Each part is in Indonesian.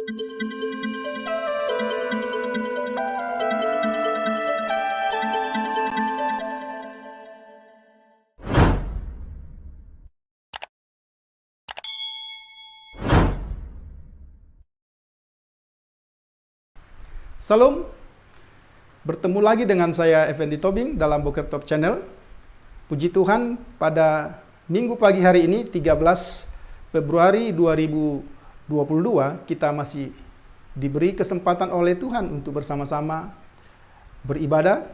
Salam, bertemu lagi dengan saya Effendi Tobing dalam Boker Top Channel. Puji Tuhan, pada minggu pagi hari ini 13 Februari 2022 kita masih diberi kesempatan oleh Tuhan untuk bersama-sama beribadah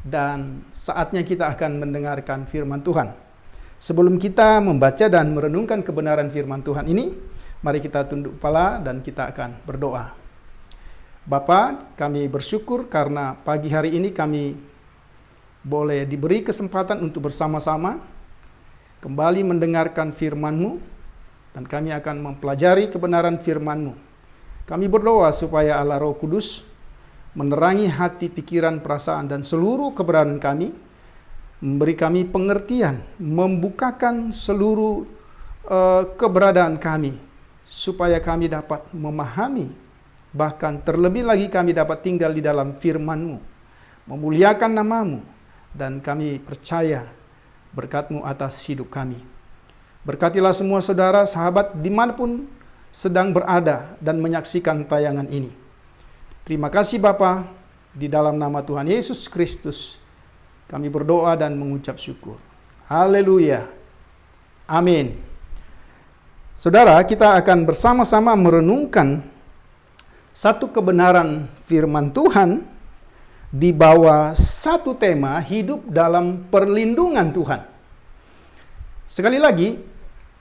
dan saatnya kita akan mendengarkan firman Tuhan. Sebelum kita membaca dan merenungkan kebenaran firman Tuhan ini, mari kita tunduk kepala dan kita akan berdoa. Bapa, kami bersyukur karena pagi hari ini kami boleh diberi kesempatan untuk bersama-sama kembali mendengarkan firman-Mu dan kami akan mempelajari kebenaran firman-Mu. Kami berdoa supaya Allah Roh Kudus menerangi hati, pikiran, perasaan dan seluruh keberadaan kami, memberi kami pengertian, membukakan seluruh keberadaan kami supaya kami dapat memahami. Bahkan terlebih lagi kami dapat tinggal di dalam firman-Mu, memuliakan nama-Mu, dan kami percaya berkat-Mu atas hidup kami. Berkatilah semua saudara, sahabat, dimanapun sedang berada dan menyaksikan tayangan ini. Terima kasih Bapa, di dalam nama Tuhan Yesus Kristus, kami berdoa dan mengucap syukur. Haleluya. Amin. Saudara, kita akan bersama-sama merenungkan satu kebenaran firman Tuhan di bawah satu tema hidup dalam perlindungan Tuhan. Sekali lagi,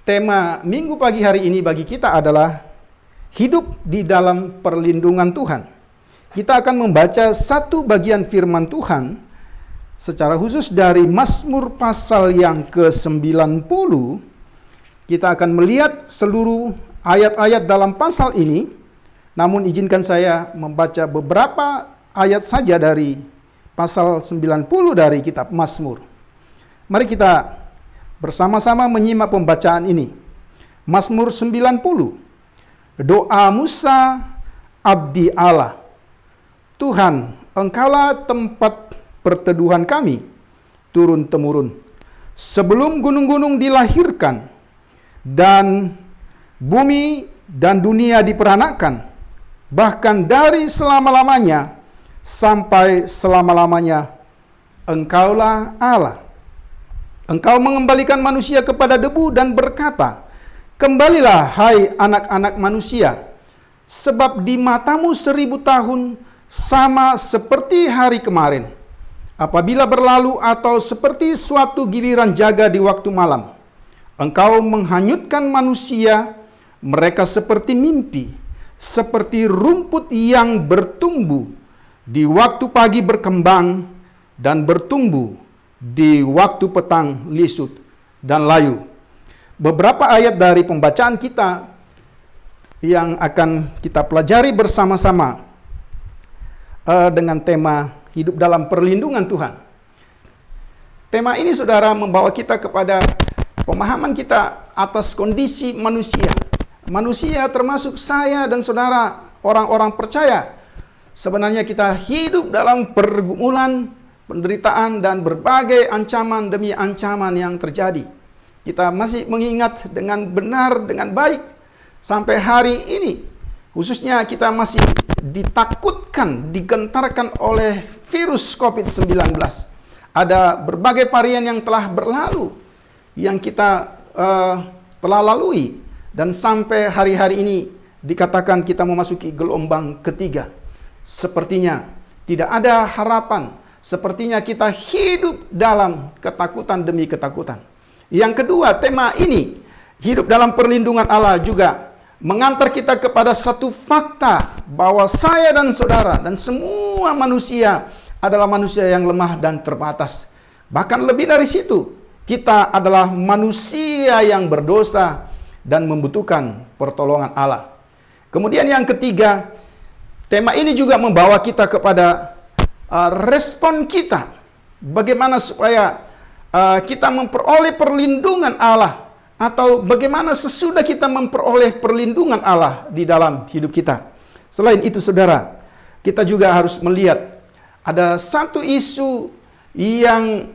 tema minggu pagi hari ini bagi kita adalah hidup di dalam perlindungan Tuhan. Kita akan membaca satu bagian firman Tuhan secara khusus dari Mazmur pasal yang ke-90. Kita akan melihat seluruh ayat-ayat dalam pasal ini. Namun izinkan saya membaca beberapa ayat saja dari pasal 90 dari kitab Mazmur. Mari kita bersama-sama menyimak pembacaan ini. Mazmur 90. Doa Musa, abdi Allah. Tuhan, Engkaulah tempat perteduhan kami, turun-temurun. Sebelum gunung-gunung dilahirkan, dan bumi dan dunia diperanakan, bahkan dari selama-lamanya sampai selama-lamanya, Engkaulah Allah. Engkau mengembalikan manusia kepada debu dan berkata, kembalilah hai anak-anak manusia, sebab di matamu 1000 tahun sama seperti hari kemarin, apabila berlalu atau seperti suatu giliran jaga di waktu malam. Engkau menghanyutkan manusia, mereka seperti mimpi, seperti rumput yang bertumbuh di waktu pagi berkembang dan bertumbuh di waktu petang lisut dan layu. Beberapa ayat dari pembacaan kita yang akan kita pelajari bersama-sama dengan tema hidup dalam perlindungan Tuhan. Tema ini saudara membawa kita kepada pemahaman kita atas kondisi manusia. Manusia termasuk saya dan saudara, orang-orang percaya. Sebenarnya kita hidup dalam pergumulan, penderitaan, dan berbagai ancaman demi ancaman yang terjadi. Kita masih mengingat dengan benar, dengan baik, sampai hari ini. Khususnya kita masih ditakutkan, digentarkan oleh virus COVID-19. Ada berbagai varian yang telah berlalu, yang kita telah lalui. Dan sampai hari-hari ini dikatakan kita memasuki gelombang ketiga. Sepertinya tidak ada harapan. Sepertinya kita hidup dalam ketakutan demi ketakutan. Yang kedua, tema ini, hidup dalam perlindungan Allah, juga mengantar kita kepada satu fakta bahwa saya dan saudara dan semua manusia adalah manusia yang lemah dan terbatas. Bahkan lebih dari situ, kita adalah manusia yang berdosa dan membutuhkan pertolongan Allah. Kemudian yang ketiga, tema ini juga membawa kita kepada respon kita. Bagaimana supaya kita memperoleh perlindungan Allah, atau bagaimana sesudah kita memperoleh perlindungan Allah di dalam hidup kita. Selain itu saudara, kita juga harus melihat ada satu isu yang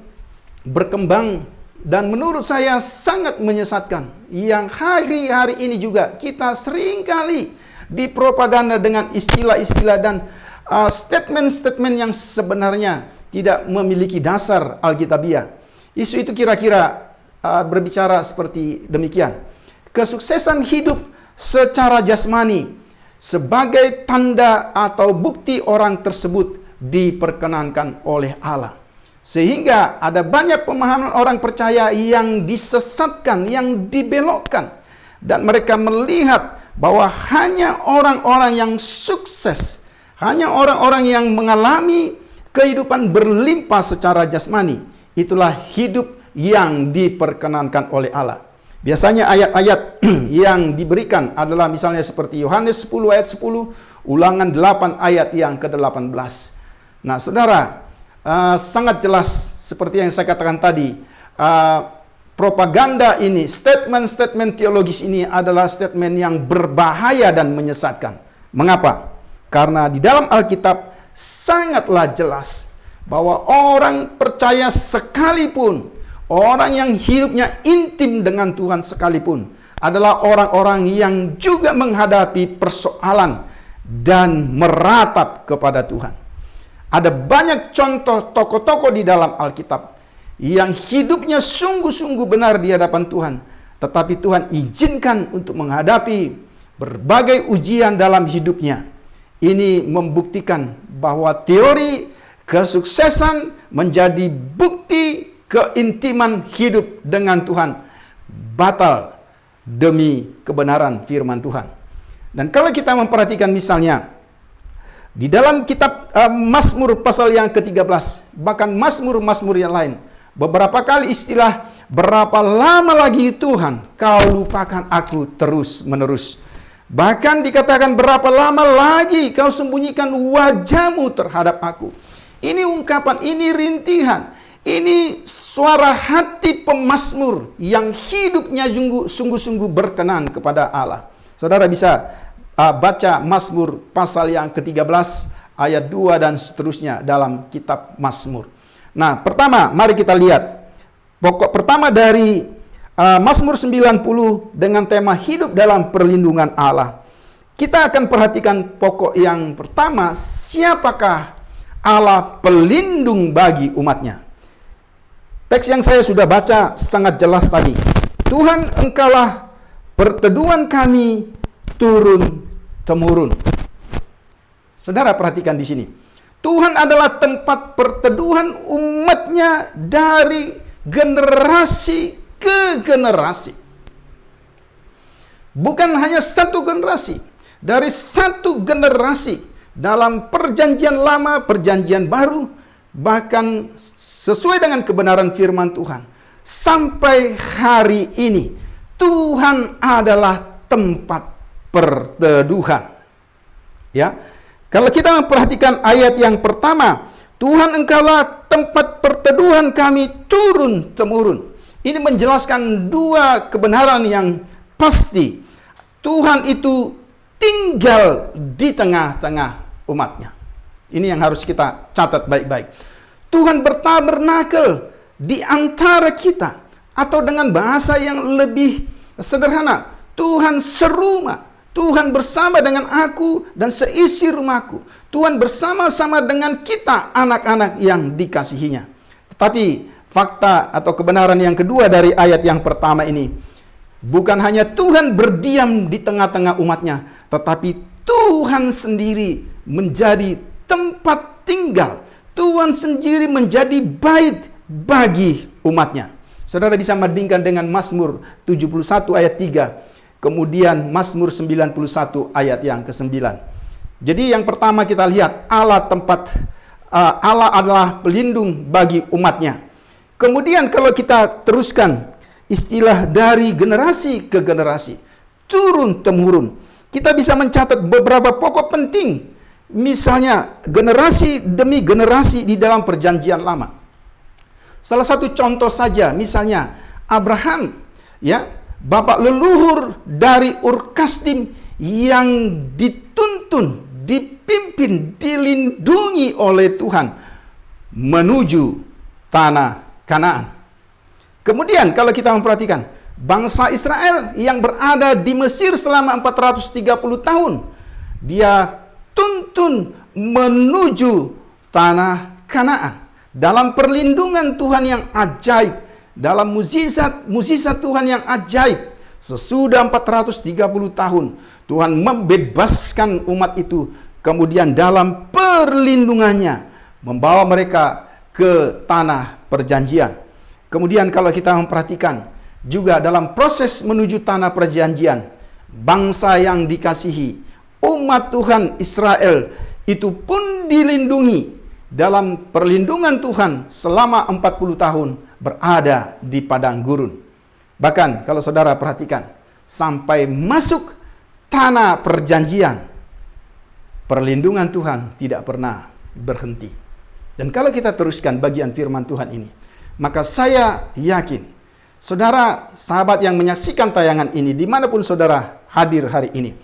berkembang dan menurut saya sangat menyesatkan, yang hari-hari ini juga kita seringkali dipropaganda dengan istilah-istilah dan statement-statement yang sebenarnya tidak memiliki dasar Alkitabiah. Isu itu kira-kira berbicara seperti demikian. Kesuksesan hidup secara jasmani sebagai tanda atau bukti orang tersebut diperkenankan oleh Allah. Sehingga ada banyak pemahaman orang percaya yang disesatkan, yang dibelokkan. Dan mereka melihat bahwa hanya orang-orang yang sukses, hanya orang-orang yang mengalami kehidupan berlimpah secara jasmani, itulah hidup yang diperkenankan oleh Allah. Biasanya ayat-ayat yang diberikan adalah misalnya seperti Yohanes 10 ayat 10, Ulangan 8 ayat yang ke-18. Nah, saudara, sangat jelas seperti yang saya katakan tadi, propaganda ini, statement-statement teologis ini adalah statement yang berbahaya dan menyesatkan. Mengapa? Karena di dalam Alkitab sangatlah jelas bahwa orang percaya sekalipun, orang yang hidupnya intim dengan Tuhan sekalipun, adalah orang-orang yang juga menghadapi persoalan dan meratap kepada Tuhan. Ada banyak contoh tokoh-tokoh di dalam Alkitab yang hidupnya sungguh-sungguh benar di hadapan Tuhan, tetapi Tuhan izinkan untuk menghadapi berbagai ujian dalam hidupnya. Ini membuktikan bahwa teori kesuksesan menjadi bukti keintiman hidup dengan Tuhan batal demi kebenaran firman Tuhan. Dan kalau kita memperhatikan misalnya di dalam kitab Mazmur pasal yang ke-13, bahkan Mazmur-Mazmur yang lain, beberapa kali istilah berapa lama lagi Tuhan kau lupakan aku terus menerus. Bahkan dikatakan berapa lama lagi kau sembunyikan wajahmu terhadap aku. Ini ungkapan, ini rintihan, ini suara hati pemazmur yang hidupnya sungguh-sungguh berkenan kepada Allah. Saudara bisa baca Mazmur pasal yang ke-13 ayat 2 dan seterusnya dalam kitab Mazmur. Nah, pertama mari kita lihat pokok pertama dari Mazmur 90 dengan tema hidup dalam perlindungan Allah. Kita akan perhatikan pokok yang pertama, siapakah Allah pelindung bagi umatnya. Teks yang saya sudah baca sangat jelas tadi. Tuhan, engkaulah perteduhan kami turun-temurun. Saudara perhatikan di sini. Tuhan adalah tempat perteduhan umatnya dari generasi ke generasi. Bukan hanya satu generasi. Dari satu generasi dalam perjanjian lama, perjanjian baru, bahkan sesuai dengan kebenaran firman Tuhan. Sampai hari ini, Tuhan adalah tempat perteduhan. Ya, kalau kita memperhatikan ayat yang pertama, Tuhan engkaulah tempat perteduhan kami turun-temurun. Ini menjelaskan dua kebenaran yang pasti. Tuhan itu tinggal di tengah-tengah umatnya. Ini yang harus kita catat baik-baik. Tuhan bertabernakel di antara kita. Atau dengan bahasa yang lebih sederhana, Tuhan serumah. Tuhan bersama dengan aku dan seisi rumahku. Tuhan bersama-sama dengan kita, anak-anak yang dikasihinya. Tetapi fakta atau kebenaran yang kedua dari ayat yang pertama ini, bukan hanya Tuhan berdiam di tengah-tengah umatnya, tetapi Tuhan sendiri menjadi tempat tinggal. Tuhan sendiri menjadi bait bagi umatnya. Saudara bisa bandingkan dengan Mazmur 71 ayat 3, kemudian Mazmur 91 ayat yang ke-9. Jadi yang pertama kita lihat, Allah adalah pelindung bagi umatnya. Kemudian kalau kita teruskan istilah dari generasi ke generasi, turun-temurun, kita bisa mencatat beberapa pokok penting. Misalnya generasi demi generasi di dalam perjanjian lama. Salah satu contoh saja, misalnya Abraham, ya, bapak leluhur dari Ur Kasdim yang dituntun dipimpin, dilindungi oleh Tuhan menuju tanah Kanaan. Kemudian kalau kita memperhatikan bangsa Israel yang berada di Mesir selama 430 tahun, dia tuntun menuju tanah Kanaan dalam perlindungan Tuhan yang ajaib, dalam mukjizat Tuhan yang ajaib. Sesudah 430 tahun Tuhan membebaskan umat itu, kemudian dalam perlindungannya membawa mereka ke tanah perjanjian. Kemudian kalau kita memperhatikan juga dalam proses menuju tanah perjanjian, bangsa yang dikasihi, umat Tuhan Israel itu pun dilindungi dalam perlindungan Tuhan selama 40 tahun berada di padang gurun. Bahkan kalau saudara perhatikan, sampai masuk tanah perjanjian, perlindungan Tuhan tidak pernah berhenti. Dan kalau kita teruskan bagian firman Tuhan ini, maka saya yakin, saudara, sahabat yang menyaksikan tayangan ini, dimanapun saudara hadir hari ini,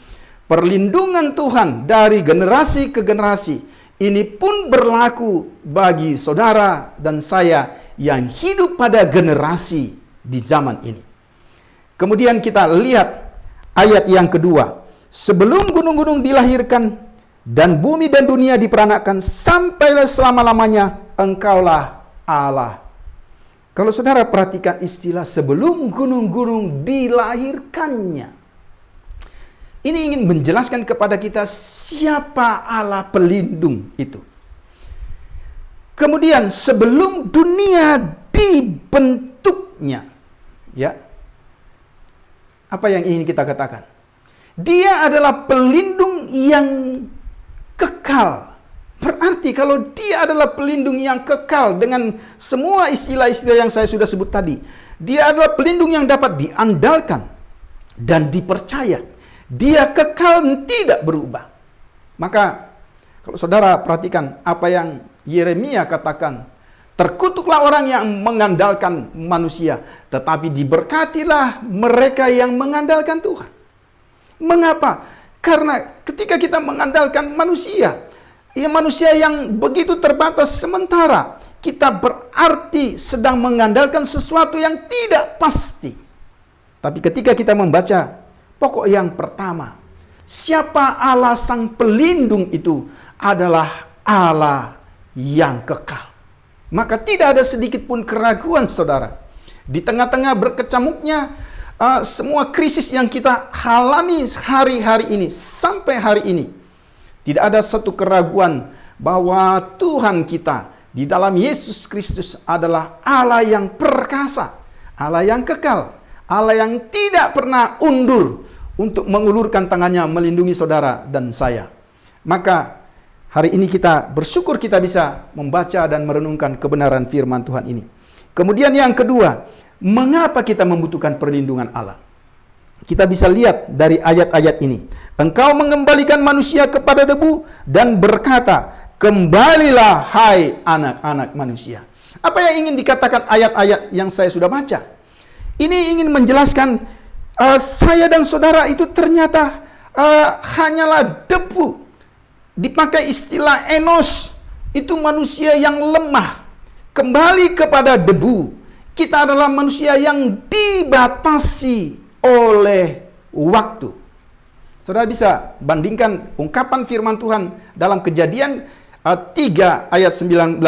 perlindungan Tuhan dari generasi ke generasi, ini pun berlaku bagi saudara dan saya yang hidup pada generasi di zaman ini. Kemudian kita lihat ayat yang kedua. Sebelum gunung-gunung dilahirkan dan bumi dan dunia diperanakan, sampailah selama-lamanya Engkaulah Allah. Kalau saudara perhatikan istilah sebelum gunung-gunung dilahirkannya, ini ingin menjelaskan kepada kita siapa Allah pelindung itu. Kemudian sebelum dunia dibentuknya, ya, apa yang ingin kita katakan? Dia adalah pelindung yang kekal. Berarti kalau dia adalah pelindung yang kekal dengan semua istilah-istilah yang saya sudah sebut tadi, dia adalah pelindung yang dapat diandalkan dan dipercaya. Dia kekal, tidak berubah. Maka kalau saudara perhatikan apa yang Yeremia katakan, terkutuklah orang yang mengandalkan manusia, tetapi diberkatilah mereka yang mengandalkan Tuhan. Mengapa? Karena ketika kita mengandalkan manusia, ya manusia yang begitu terbatas sementara, kita berarti sedang mengandalkan sesuatu yang tidak pasti. Tapi ketika kita membaca pokok yang pertama, siapa Allah sang pelindung itu adalah Allah yang kekal. Maka tidak ada sedikit pun keraguan, saudara. Di tengah-tengah berkecamuknya semua krisis yang kita alami hari-hari ini, sampai hari ini, tidak ada satu keraguan bahwa Tuhan kita di dalam Yesus Kristus adalah Allah yang perkasa, Allah yang kekal, Allah yang tidak pernah undur untuk mengulurkan tangannya melindungi saudara dan saya. Maka hari ini kita bersyukur kita bisa membaca dan merenungkan kebenaran firman Tuhan ini. Kemudian yang kedua, mengapa kita membutuhkan perlindungan Allah? Kita bisa lihat dari ayat-ayat ini. Engkau mengembalikan manusia kepada debu dan berkata, kembalilah hai anak-anak manusia. Apa yang ingin dikatakan ayat-ayat yang saya sudah baca? Ini ingin menjelaskan saya dan saudara itu ternyata hanyalah debu. Dipakai istilah enos, itu manusia yang lemah, kembali kepada debu. Kita adalah manusia yang dibatasi oleh waktu. Saudara bisa bandingkan ungkapan firman Tuhan dalam Kejadian 3 ayat 19,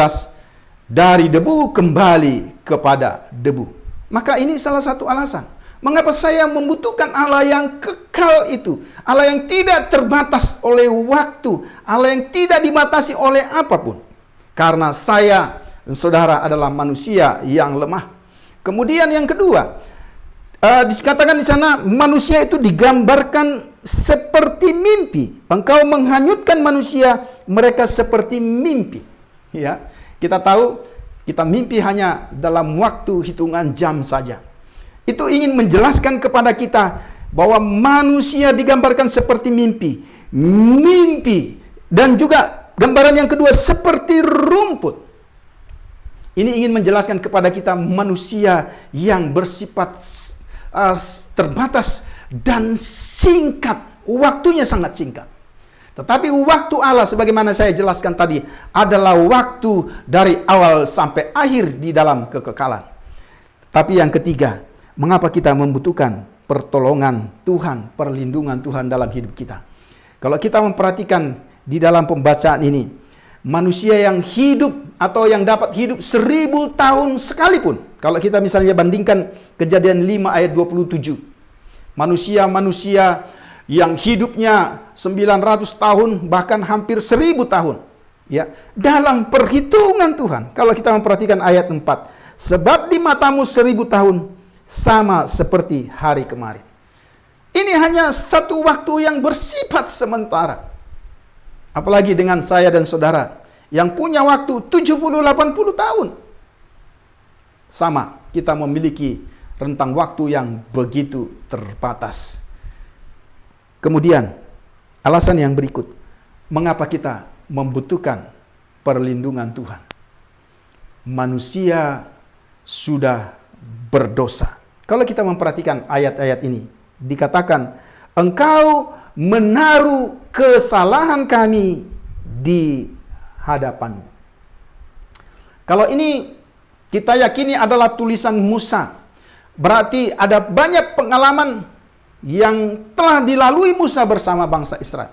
dari debu kembali kepada debu. Maka ini salah satu alasan mengapa saya membutuhkan Allah yang kekal itu. Allah yang tidak terbatas oleh waktu. Allah yang tidak dibatasi oleh apapun. Karena saya dan saudara adalah manusia yang lemah. Kemudian yang kedua, dikatakan di sana manusia itu digambarkan seperti mimpi. Engkau menghanyutkan manusia, mereka seperti mimpi. Ya, kita tahu kita mimpi hanya dalam waktu hitungan jam saja. Itu ingin menjelaskan kepada kita bahwa manusia digambarkan seperti mimpi. Mimpi. Dan juga gambaran yang kedua seperti rumput. Ini ingin menjelaskan kepada kita manusia yang bersifat terbatas dan singkat. Waktunya sangat singkat. Tetapi waktu Allah sebagaimana saya jelaskan tadi adalah waktu dari awal sampai akhir di dalam kekekalan. Tapi yang ketiga, mengapa kita membutuhkan pertolongan Tuhan, perlindungan Tuhan dalam hidup kita? Kalau kita memperhatikan di dalam pembacaan ini, manusia yang hidup atau yang dapat hidup 1000 tahun sekalipun, kalau kita misalnya bandingkan Kejadian 5 ayat 27, manusia-manusia yang hidupnya 900 tahun bahkan hampir 1000 tahun, ya, dalam perhitungan Tuhan. Kalau kita memperhatikan ayat 4, sebab di matamu 1000 tahun sama seperti hari kemarin. Ini hanya satu waktu yang bersifat sementara. Apalagi dengan saya dan saudara yang punya waktu 70-80 tahun. Sama, kita memiliki rentang waktu yang begitu terbatas. Kemudian, alasan yang berikut, mengapa kita membutuhkan perlindungan Tuhan? Manusia sudah berdosa. Kalau kita memperhatikan ayat-ayat ini, dikatakan, engkau menaruh kesalahan kami di hadapanmu. Kalau ini kita yakini adalah tulisan Musa, berarti ada banyak pengalaman yang telah dilalui Musa bersama bangsa Israel.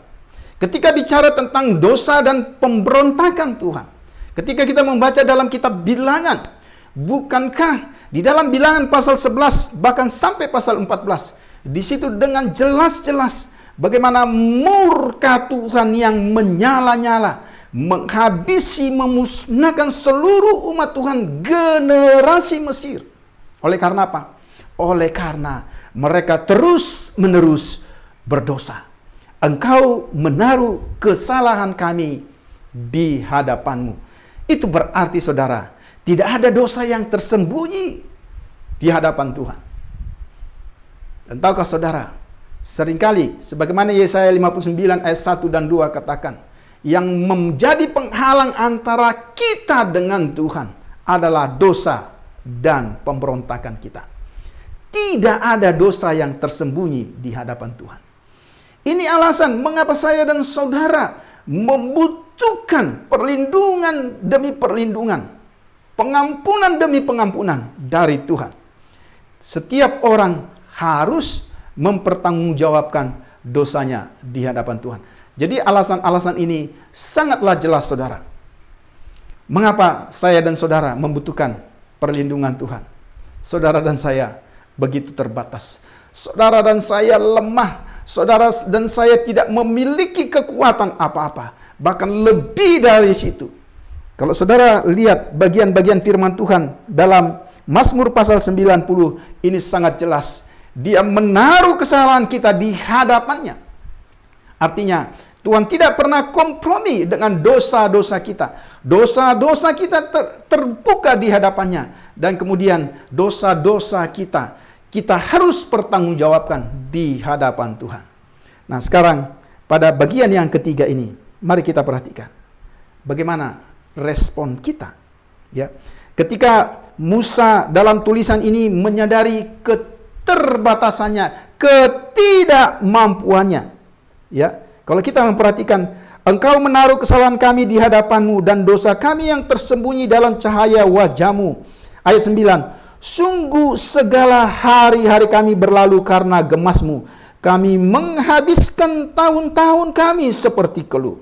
Ketika bicara tentang dosa dan pemberontakan Tuhan, ketika kita membaca dalam kitab Bilangan, bukankah di dalam Bilangan pasal 11 bahkan sampai pasal 14, di situ dengan jelas-jelas bagaimana murka Tuhan yang menyala-nyala, menghabisi, memusnahkan seluruh umat Tuhan generasi Mesir. Oleh karena apa? Oleh karena mereka terus-menerus berdosa. Engkau menaruh kesalahan kami di hadapanmu. Itu berarti, saudara, tidak ada dosa yang tersembunyi di hadapan Tuhan. Dan tahukah saudara, seringkali sebagaimana Yesaya 59 ayat 1 dan 2 katakan, yang menjadi penghalang antara kita dengan Tuhan adalah dosa dan pemberontakan kita. Tidak ada dosa yang tersembunyi di hadapan Tuhan. Ini alasan mengapa saya dan saudara membutuhkan perlindungan demi perlindungan, pengampunan demi pengampunan dari Tuhan. Setiap orang harus mempertanggungjawabkan dosanya di hadapan Tuhan. Jadi alasan-alasan ini sangatlah jelas, saudara. Mengapa saya dan saudara membutuhkan perlindungan Tuhan? Saudara dan saya begitu terbatas. Saudara dan saya lemah. Saudara dan saya tidak memiliki kekuatan apa-apa. Bahkan lebih dari situ. Kalau saudara lihat bagian-bagian firman Tuhan dalam Mazmur pasal 90, ini sangat jelas. Dia menaruh kesalahan kita di hadapannya. Artinya, Tuhan tidak pernah kompromi dengan dosa-dosa kita. Dosa-dosa kita terbuka di hadapannya. Dan kemudian dosa-dosa kita harus pertanggungjawabkan di hadapan Tuhan. Nah, sekarang pada bagian yang ketiga ini, mari kita perhatikan bagaimana respon kita. Ya, ketika Musa dalam tulisan ini menyadari keterbatasannya, ketidakmampuannya. Ya, kalau kita memperhatikan, engkau menaruh kesalahan kami di hadapanmu dan dosa kami yang tersembunyi dalam cahaya wajahmu. Ayat 9, sungguh segala hari-hari kami berlalu karena gemasmu. Kami menghabiskan tahun-tahun kami seperti keluh.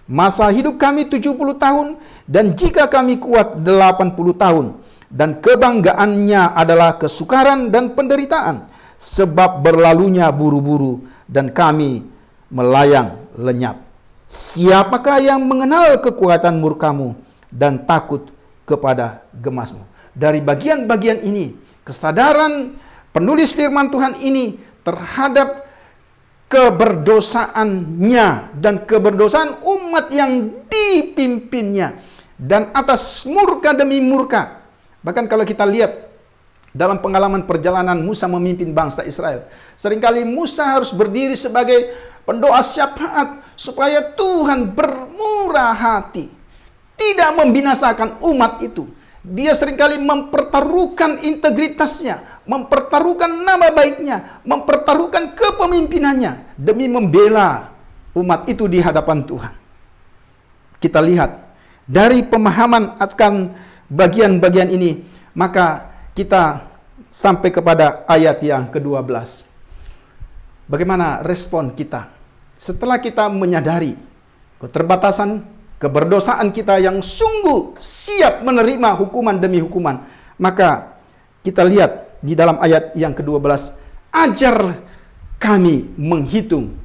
Masa hidup kami 70 tahun, dan jika kami kuat 80 tahun. Dan kebanggaannya adalah kesukaran dan penderitaan, sebab berlalunya buru-buru, dan kami melayang lenyap. Siapakah yang mengenal kekuatan murkamu dan takut kepada gemasmu? Dari bagian-bagian ini, kesadaran penulis firman Tuhan ini terhadap keberdosaannya dan keberdosaan umat yang dipimpinnya, dan atas murka demi murka. Bahkan kalau kita lihat dalam pengalaman perjalanan Musa memimpin bangsa Israel, seringkali Musa harus berdiri sebagai pendoa syafaat supaya Tuhan bermurah hati, tidak membinasakan umat itu. Dia seringkali mempertaruhkan integritasnya, mempertaruhkan nama baiknya, mempertaruhkan kepemimpinannya demi membela umat itu di hadapan Tuhan. Kita lihat dari pemahaman akan bagian-bagian ini, maka kita sampai kepada ayat yang ke-12. Bagaimana respon kita setelah kita menyadari keterbatasan, keberdosaan kita yang sungguh siap menerima hukuman demi hukuman? Maka kita lihat di dalam ayat yang ke-12, ajar kami menghitung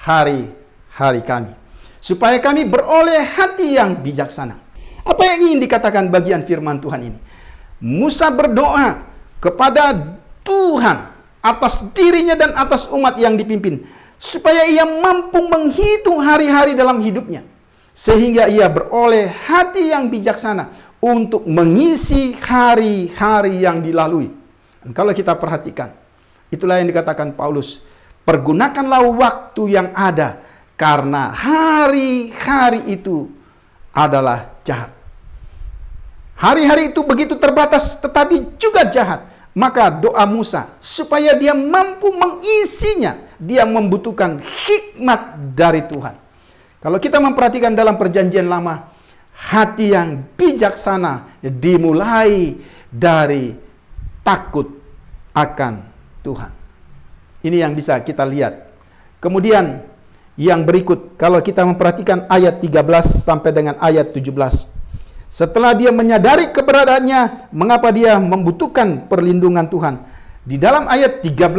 hari-hari kami, supaya kami beroleh hati yang bijaksana. Apa yang ingin dikatakan bagian firman Tuhan ini? Musa berdoa kepada Tuhan atas dirinya dan atas umat yang dipimpin, supaya ia mampu menghitung hari-hari dalam hidupnya, sehingga ia beroleh hati yang bijaksana untuk mengisi hari-hari yang dilalui. Dan kalau kita perhatikan, itulah yang dikatakan Paulus, pergunakanlah waktu yang ada, karena hari-hari itu adalah jahat. Hari-hari itu begitu terbatas tetapi juga jahat. Maka doa Musa supaya dia mampu mengisinya, dia membutuhkan hikmat dari Tuhan. Kalau kita memperhatikan dalam perjanjian lama, hati yang bijaksana dimulai dari takut akan Tuhan. Ini yang bisa kita lihat. Kemudian yang berikut, kalau kita memperhatikan ayat 13 sampai dengan ayat 17. Setelah dia menyadari keberadaannya, mengapa dia membutuhkan perlindungan Tuhan? Di dalam ayat 13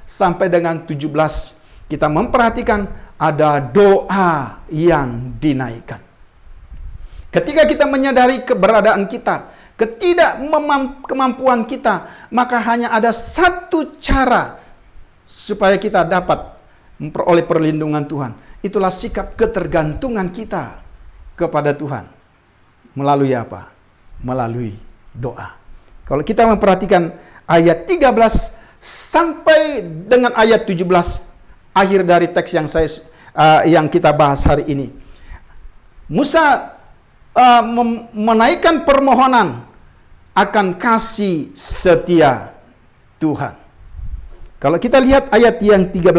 sampai dengan 17, kita memperhatikan ada doa yang dinaikkan. Ketika kita menyadari keberadaan kita, kemampuan kita, maka hanya ada satu cara supaya kita dapat memperoleh perlindungan Tuhan. Itulah sikap ketergantungan kita kepada Tuhan. Melalui apa? Melalui doa. Kalau kita memperhatikan ayat 13 sampai dengan ayat 17, akhir dari teks yang kita bahas hari ini, Musa menaikkan permohonan akan kasih setia Tuhan. Kalau kita lihat ayat yang 13,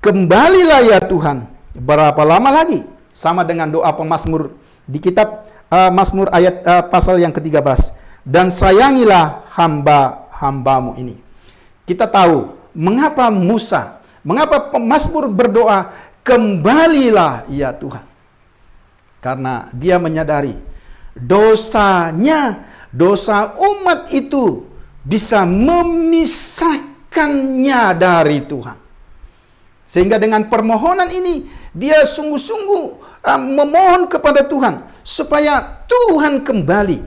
kembalilah ya Tuhan, berapa lama lagi? Sama dengan doa pemazmur di kitab Mazmur ayat pasal yang ke-13. Dan sayangilah hamba-hambamu ini. Kita tahu mengapa pemazmur berdoa, kembalilah ya Tuhan. Karena dia menyadari dosanya, dosa umat itu bisa memisahkannya dari Tuhan. Sehingga dengan permohonan ini, dia sungguh-sungguh memohon kepada Tuhan supaya Tuhan kembali.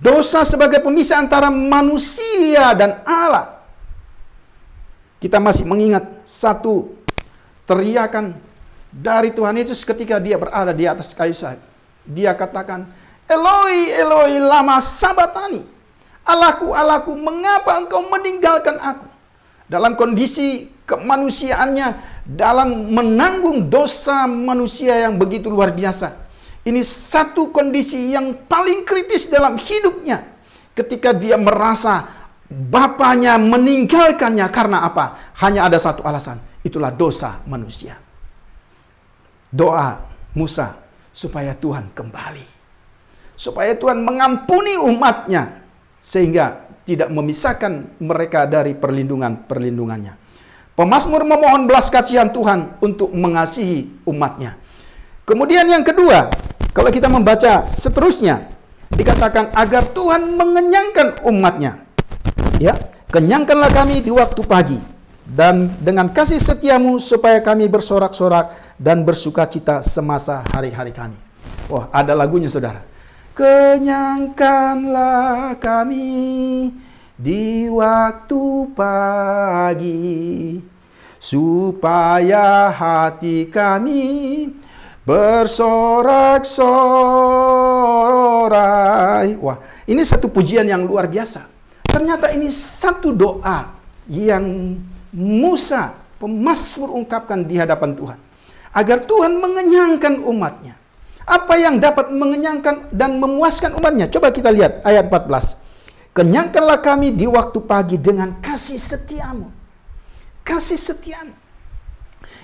Dosa sebagai pemisah antara manusia dan Allah. Kita masih mengingat satu teriakan dari Tuhan Yesus ketika dia berada di atas kayu salib. Dia katakan, Eloi, Eloi, lama sabatani. Allahku, Allahku, mengapa engkau meninggalkan aku? Dalam kondisi kemanusiaannya, dalam menanggung dosa manusia yang begitu luar biasa. Ini satu kondisi yang paling kritis dalam hidupnya. Ketika dia merasa bapaknya meninggalkannya karena apa? Hanya ada satu alasan. Itulah dosa manusia. Doa Musa supaya Tuhan kembali. Supaya Tuhan mengampuni umatnya. Sehingga tidak memisahkan mereka dari perlindungannya. Pemazmur memohon belas kasihan Tuhan untuk mengasihi umatnya. Kemudian yang kedua, kalau kita membaca seterusnya, dikatakan agar Tuhan mengenyangkan umatnya. Ya, kenyangkanlah kami di waktu pagi, dan dengan kasih setiamu supaya kami bersorak-sorak dan bersuka cita semasa hari-hari kami. Wah, ada lagunya saudara. Kenyangkanlah kami di waktu pagi, supaya hati kami bersorak-sorai. Wah, ini satu pujian yang luar biasa. Ternyata ini satu doa yang Musa, pemazmur, ungkapkan di hadapan Tuhan. Agar Tuhan mengenyangkan umatnya. Apa yang dapat mengenyangkan dan memuaskan umatnya? Coba kita lihat ayat 14. Kenyangkanlah kami di waktu pagi dengan kasih setiamu. Kasih setiamu.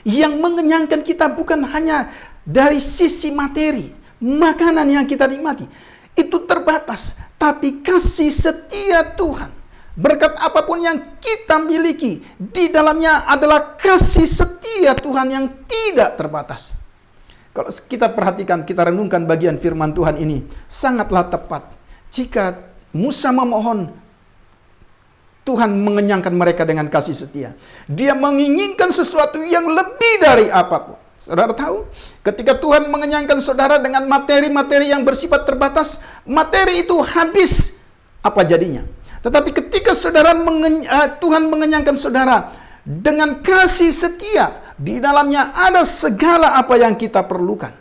yang mengenyangkan kita bukan hanya dari sisi materi, makanan yang kita nikmati, itu terbatas. Tapi kasih setia Tuhan, berkat apapun yang kita miliki, di dalamnya adalah kasih setia Tuhan yang tidak terbatas. Kalau kita perhatikan, kita renungkan bagian firman Tuhan ini, sangatlah tepat. Jika Musa memohon, Tuhan mengenyangkan mereka dengan kasih setia. Dia menginginkan sesuatu yang lebih dari apapun. Saudara tahu, ketika Tuhan mengenyangkan saudara dengan materi-materi yang bersifat terbatas, materi itu habis, apa jadinya? Tetapi ketika Tuhan mengenyangkan saudara dengan kasih setia, di dalamnya ada segala apa yang kita perlukan.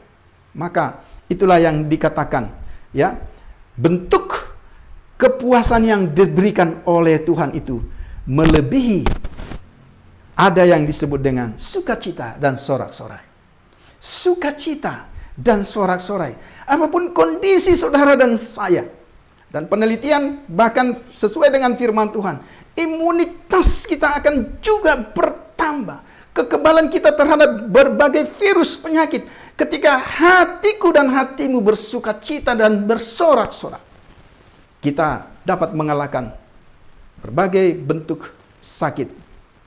Maka itulah yang dikatakan, ya, bentuk kepuasan yang diberikan oleh Tuhan itu melebihi ada yang disebut dengan sukacita dan sorak-sorai. Sukacita dan sorak-sorai. Apapun kondisi saudara dan saya. Dan penelitian bahkan sesuai dengan firman Tuhan, imunitas kita akan juga bertambah. Kekebalan kita terhadap berbagai virus penyakit ketika hatiku dan hatimu bersukacita dan bersorak-sorak. Kita dapat mengalahkan berbagai bentuk sakit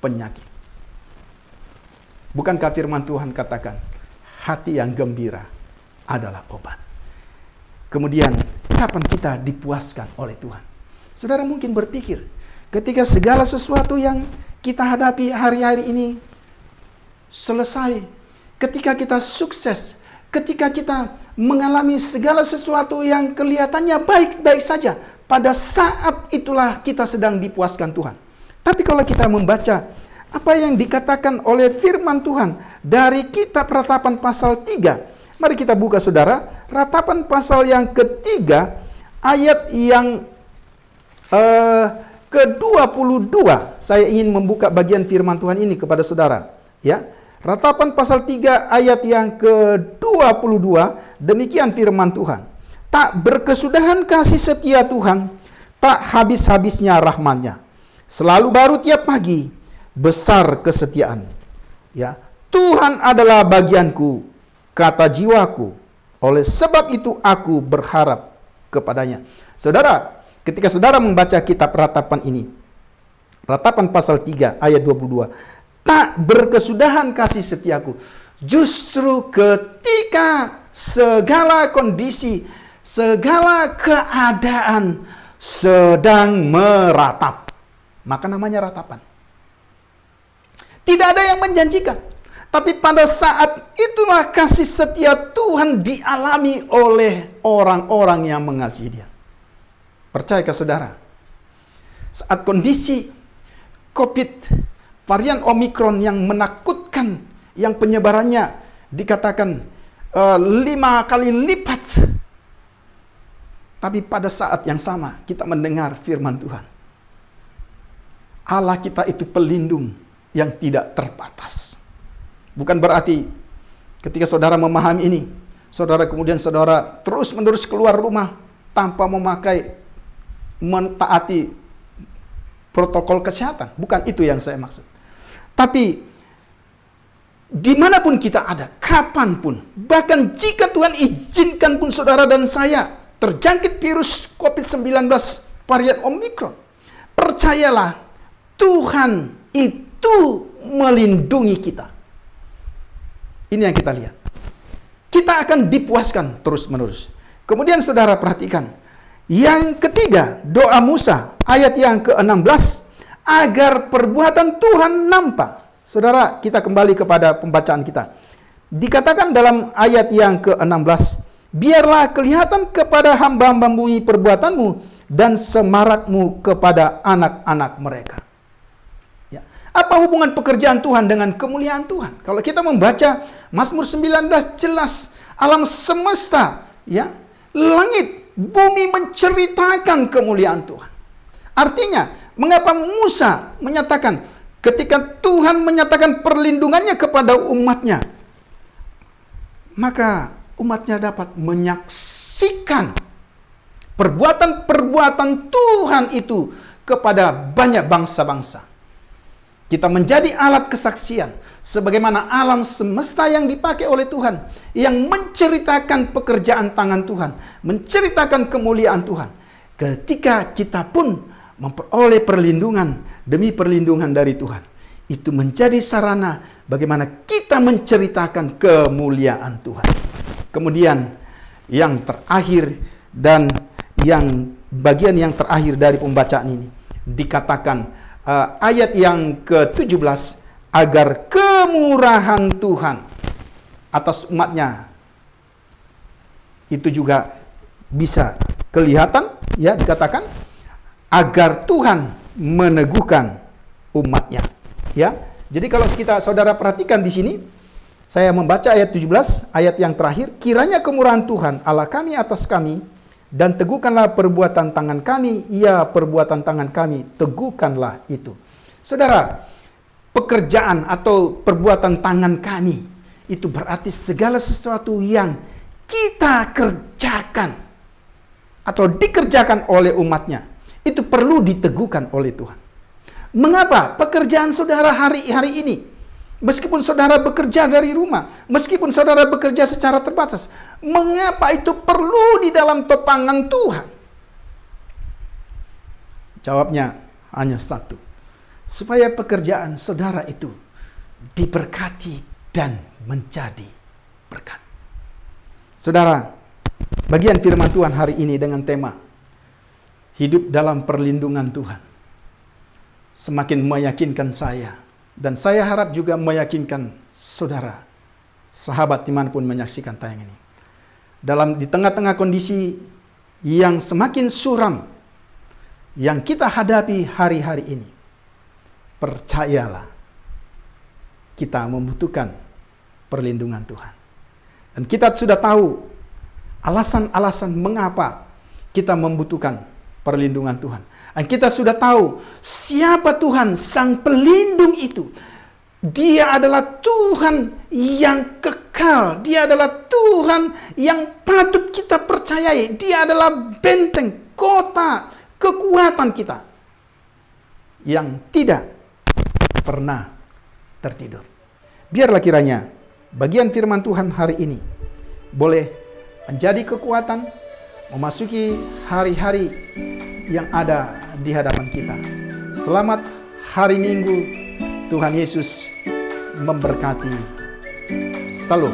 penyakit. Bukankah firman Tuhan katakan, hati yang gembira adalah obat. Kemudian, kapan kita dipuaskan oleh Tuhan? Saudara mungkin berpikir, ketika segala sesuatu yang kita hadapi hari-hari ini selesai, ketika kita sukses, ketika kita mengalami segala sesuatu yang kelihatannya baik-baik saja, pada saat itulah kita sedang dipuaskan Tuhan. Tapi kalau kita membaca apa yang dikatakan oleh firman Tuhan dari kitab Ratapan pasal 3. Mari kita buka saudara, Ratapan pasal yang ketiga, ayat yang ke-22. Saya ingin membuka bagian firman Tuhan ini kepada saudara. Ya, Ratapan pasal 3 ayat yang ke-22, demikian firman Tuhan. Tak berkesudahan kasih setia Tuhan, tak habis-habisnya rahmat-Nya. Selalu baru tiap pagi, besar kesetiaan. Ya, Tuhan adalah bagianku, kata jiwaku. Oleh sebab itu aku berharap kepadanya. Saudara, ketika saudara membaca kitab Ratapan ini, Ratapan pasal 3 ayat 22, tak berkesudahan kasih setiaku. Justru ketika segala kondisi, segala keadaan sedang meratap, maka namanya ratapan. Tidak ada yang menjanjikan. Tapi pada saat itulah kasih setia Tuhan dialami oleh orang-orang yang mengasihi Dia. Percayakah saudara? Saat kondisi COVID, varian Omikron yang menakutkan, yang penyebarannya dikatakan 5 kali lipat. Tapi pada saat yang sama kita mendengar firman Tuhan. Allah kita itu pelindung yang tidak terbatas. Bukan berarti ketika saudara memahami ini, saudara kemudian saudara terus-menerus keluar rumah tanpa mentaati protokol kesehatan. Bukan itu yang saya maksud. Tapi dimanapun kita ada, kapanpun, bahkan jika Tuhan izinkan pun saudara dan saya terjangkit virus COVID-19 varian Omikron, percayalah Tuhan itu melindungi kita. Ini yang kita lihat. Kita akan dipuaskan terus-menerus. Kemudian saudara perhatikan. Yang ketiga, doa Musa ayat yang ke-16, agar perbuatan Tuhan nampak. Saudara, kita kembali kepada pembacaan kita. Dikatakan dalam ayat yang ke-16, biarlah kelihatan kepada hamba-hambamu perbuatanmu dan semarakmu kepada anak-anak mereka. Apa hubungan pekerjaan Tuhan dengan kemuliaan Tuhan? Kalau kita membaca Mazmur 19 jelas alam semesta, ya, langit, bumi menceritakan kemuliaan Tuhan. Artinya, mengapa Musa menyatakan ketika Tuhan menyatakan perlindungannya kepada umatnya, maka umatnya dapat menyaksikan perbuatan-perbuatan Tuhan itu kepada banyak bangsa-bangsa. Kita menjadi alat kesaksian sebagaimana alam semesta yang dipakai oleh Tuhan, yang menceritakan pekerjaan tangan Tuhan, menceritakan kemuliaan Tuhan. Ketika kita pun memperoleh perlindungan demi perlindungan dari Tuhan, itu menjadi sarana bagaimana kita menceritakan kemuliaan Tuhan. Kemudian yang terakhir dan yang bagian yang terakhir dari pembacaan ini dikatakan ayat yang ke-17, agar kemurahan Tuhan atas umatnya itu juga bisa kelihatan, ya, dikatakan agar Tuhan meneguhkan umatnya, ya. Jadi kalau saudara perhatikan di sini, saya membaca ayat 17, ayat yang terakhir, kiranya kemurahan Tuhan Allah kami atas kami, dan teguhkanlah perbuatan tangan kami, ya perbuatan tangan kami, teguhkanlah itu. Saudara, pekerjaan atau perbuatan tangan kami, itu berarti segala sesuatu yang kita kerjakan atau dikerjakan oleh umatnya, itu perlu diteguhkan oleh Tuhan. Mengapa pekerjaan saudara hari-hari ini, meskipun saudara bekerja dari rumah, meskipun saudara bekerja secara terbatas, mengapa itu perlu di dalam topangan Tuhan? Jawabnya hanya satu, supaya pekerjaan saudara itu diberkati dan menjadi berkat. Saudara, bagian firman Tuhan hari ini dengan tema hidup dalam perlindungan Tuhan semakin meyakinkan saya, dan saya harap juga meyakinkan saudara, sahabat dimanapun menyaksikan tayang ini. Di tengah-tengah kondisi yang semakin suram yang kita hadapi hari-hari ini, percayalah, kita membutuhkan perlindungan Tuhan. Dan kita sudah tahu alasan-alasan mengapa kita membutuhkan perlindungan Tuhan. Dan kita sudah tahu siapa Tuhan sang pelindung itu. Dia adalah Tuhan yang kekal. Dia adalah Tuhan yang patut kita percayai. Dia adalah benteng, kota, kekuatan kita yang tidak pernah tertidur. Biarlah kiranya bagian firman Tuhan hari ini boleh menjadi kekuatan memasuki hari-hari yang ada di hadapan kita. Selamat hari Minggu. Tuhan Yesus memberkati. Salam.